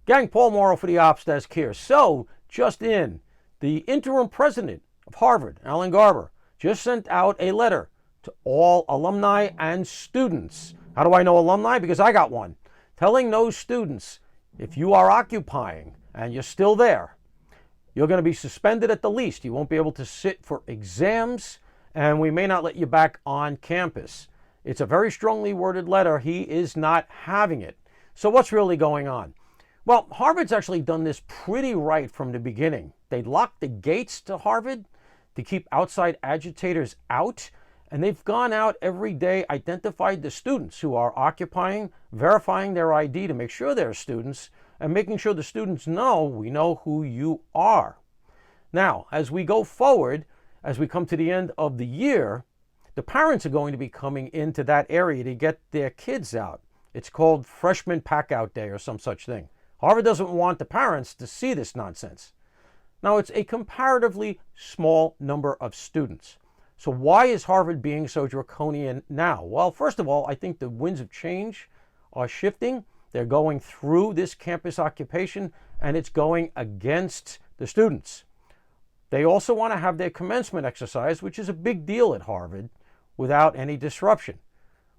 Gang, Paul Mauro for the Ops Desk here. So, just in, the interim president of Harvard, Alan Garber, just sent out a letter to all alumni and students. How do I know alumni? Because I got one. Telling those students, if you are occupying and you're still there, you're going to be suspended at the least. You won't be able to sit for exams, and we may not let you back on campus. It's a very strongly worded letter. He is not having it. So what's really going on? Well, Harvard's actually done this pretty right from the beginning. They locked the gates to Harvard to keep outside agitators out, and they've gone out every day, identified the students who are occupying, verifying their ID to make sure they're students, and making sure the students know we know who you are. Now, as we go forward, as we come to the end of the year, the parents are going to be coming into that area to get their kids out. It's called Freshman Pack-Out Day or some such thing. Harvard doesn't want the parents to see this nonsense. Now, it's a comparatively small number of students. So why is Harvard being so draconian now? Well, first of all, I think the winds of change are shifting. They're going through this campus occupation, and it's going against the students. They also want to have their commencement exercise, which is a big deal at Harvard, without any disruption.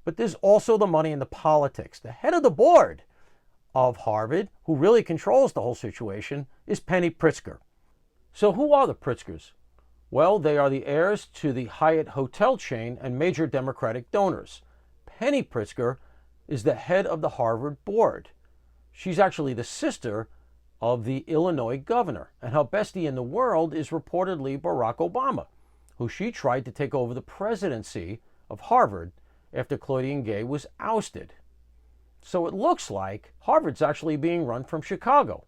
But there's also the money and the politics. The head of the board of Harvard, who really controls the whole situation, is Penny Pritzker. So who are the Pritzkers? Well, they are the heirs to the Hyatt hotel chain and major Democratic donors. Penny Pritzker is the head of the Harvard board. She's actually the sister of the Illinois governor, and her bestie in the world is reportedly Barack Obama, who she tried to take over the presidency of Harvard after Claudine Gay was ousted. So it looks like Harvard's actually being run from Chicago.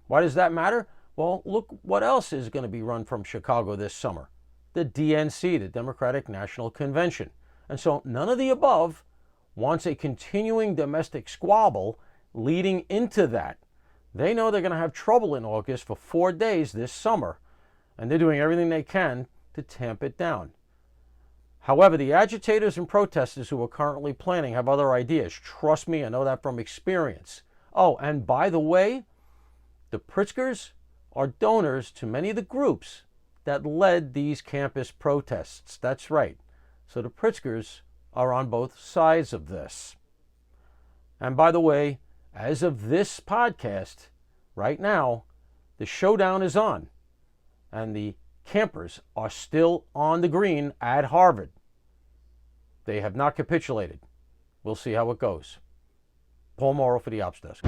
Why does that matter? Well, look what else is going to be run from Chicago this summer. The DNC, the Democratic National Convention. And so none of the above wants a continuing domestic squabble leading into that. They know they're going to have trouble in August for 4 days this summer, and they're doing everything they can to tamp it down. However, the agitators and protesters who are currently planning have other ideas. Trust me, I know that from experience. Oh, and by the way, the Pritzkers are donors to many of the groups that led these campus protests. That's right. So the Pritzkers are on both sides of this. And by the way, as of this podcast, right now, the showdown is on, and the campers are still on the green at Harvard. They have not capitulated. We'll see how it goes. Paul Mauro for the Ops Desk.